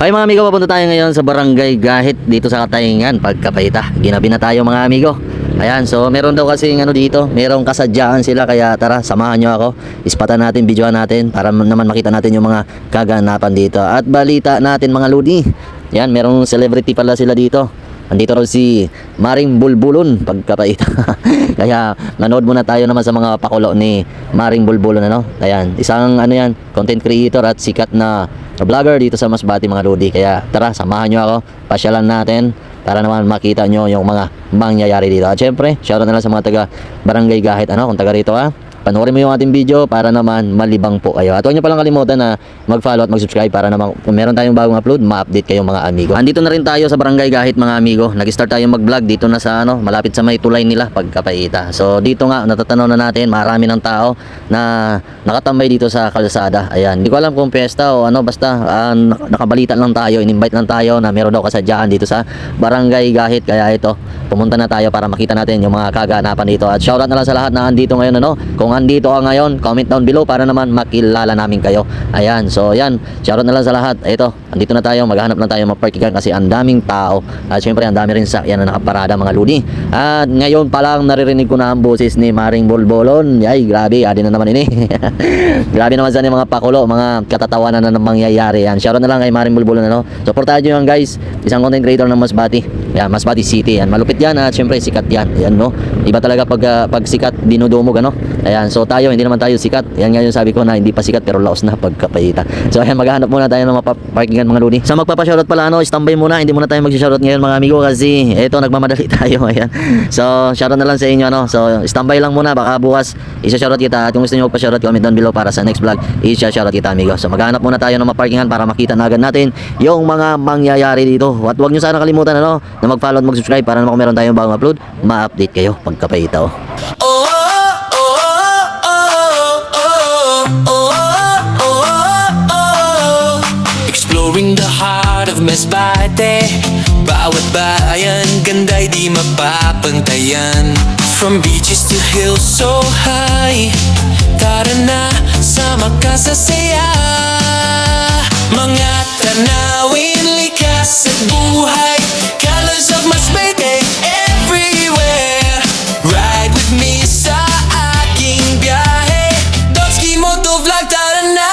Ay mga amigo, papunta tayo ngayon sa Barangay Gahit dito sa Katayngan, Pagkapayta. Ginabi na tayo mga amigo. Ayan, so meron daw kasi dito, merong kasadyaan sila, kaya tara, samahan nyo ako. Ispatan natin, videoan natin para naman makita natin yung mga kaganapan dito. At balita natin mga ludi. Yan, merong celebrity pala sila dito. Andito raw si Maring Bulbulon, Pagkapayta. Kaya nanood muna tayo naman sa mga pakulo ni Maring Bulbulon, ano? Ayan, isang yan, content creator at sikat na vlogger dito sa Masbate mga lodi. Kaya tara, samahan nyo ako, pasyalan natin para naman makita nyo yung mga mangyayari dito. At syempre, shoutout na lang sa mga taga Barangay Gahit, kung taga rito panoorin mo yung ating video para naman malibang po kayo. At huwag nyo palang kalimutan na mag-follow at mag-subscribe para naman kung meron tayong bagong upload, ma-update kayong mga amigo. Andito na rin tayo sa Barangay Gahit mga amigo. Nag-start tayo mag-vlog dito na sa malapit sa may tulay nila, Pagkapayta. So dito nga, natatanaw na natin, marami ng tao na nakatambay dito sa kalsada. Ayan, hindi ko alam kung piyesta o basta nakabalita lang tayo, in-invite lang tayo na meron daw kasadyaan dito sa Barangay Gahit. Kaya ito, pumunta na tayo para makita natin yung mga kaganapan dito. At shoutout na lang sa lahat na andito ngayon, kung andito ka ngayon, comment down below para naman makilala namin kayo. Ayan, so yan, shoutout na lang sa lahat. Ito, andito na tayo, maghahanap lang tayo mag-parkingan kasi ang daming tao. At syempre, ang dami rin sakyan na nakaparada mga ludi. At ngayon pa lang naririnig ko na ang boses ni Maring Bulbulon. Ay, grabe, adi na naman ini. Grabe naman sa mga pakulo, mga katatawanan na mangyayari. Yan, shoutout na lang kay Maring Bulbulon, Supportahan nyo yan guys, isang content creator ng Masbate. Yan, Masbate City. Yan, malupit yan at syempre sikat yan. Yan, iba talaga pag sikat, dinudumog, Ayan, so tayo, hindi naman tayo sikat. Yan nga yung sabi ko na hindi pa sikat pero laos na, Pagkapayta. So ayan, maghahanap muna tayo ng mapaparkingan mga ludi. Sa magpapashoutout pala, standby muna. Hindi muna tayo mag-shoutout ngayon mga amigo kasi eto, nagmamadali tayo. Ayan. So shoutout na lang sa inyo, So standby lang muna, baka bukas isa-shoutout kita. At kung gusto niyo magpa-shoutout, comment down below para sa next vlog, isa-shoutout kita amigo. So maghahanap muna tayo ng maparkingan para makita na agad natin yung mga mangyayari dito. At huwag niyo sana kalimutan na mag-follow at mag-subscribe para naman kung meron tayong bagong upload, ma-update kayo, Pagkapayta. Exploring the heart of Masbate, bawat bayan, ganda'y di mapapantayan. From beaches to hills so high, tara na, sama ka sa saya. Mga tanawin, likas at buhay, colors of Masbate everywhere. Ride with me sa aking biyahe, Dotski Motovlog, tara na.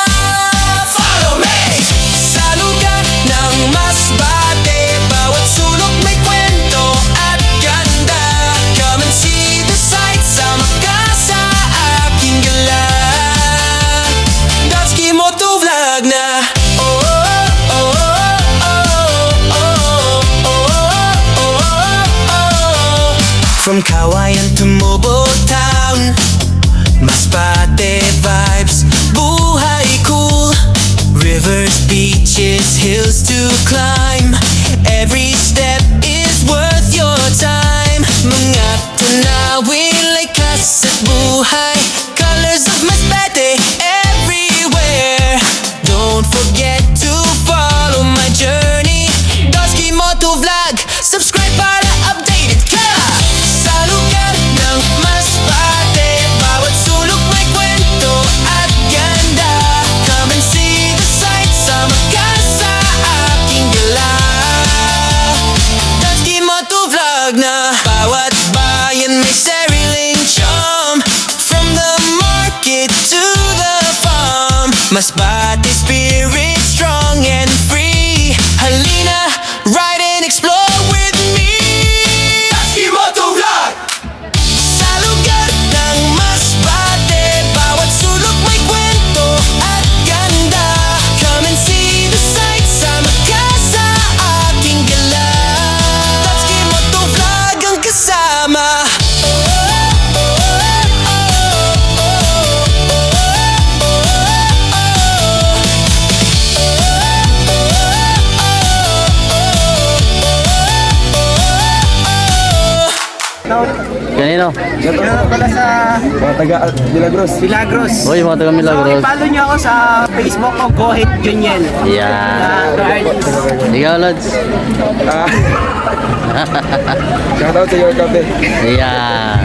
From Kawayan to Mobile Town, Masbate vibes, buhay cool. Rivers, beaches, hills to climb. Every step is worth your time. Mga tanawin, likas at buhay, colors of Masbate everywhere. Don't forget to follow my journey, Dotski Motovlog, subscribe para updated ka. Bawat bayan may sariling charm, from the market to the farm. Masbate spirit strong and free. Halina, ride and explore with me. Dotski Motovlog! Sa lugar ng Masbate, bawat sulok may kwento at ganda. Come and see the sights, sama ka sa aking gala. Kasama. Kanino? Pala sa Mga taga Milagros. Milagros. Uy, mga taga Milagros. So, i-follow nyo ako sa Facebook ko, Gohit Juniel. Yeah. Ikaw, Lods. Shout out sa your cafe. Yeah.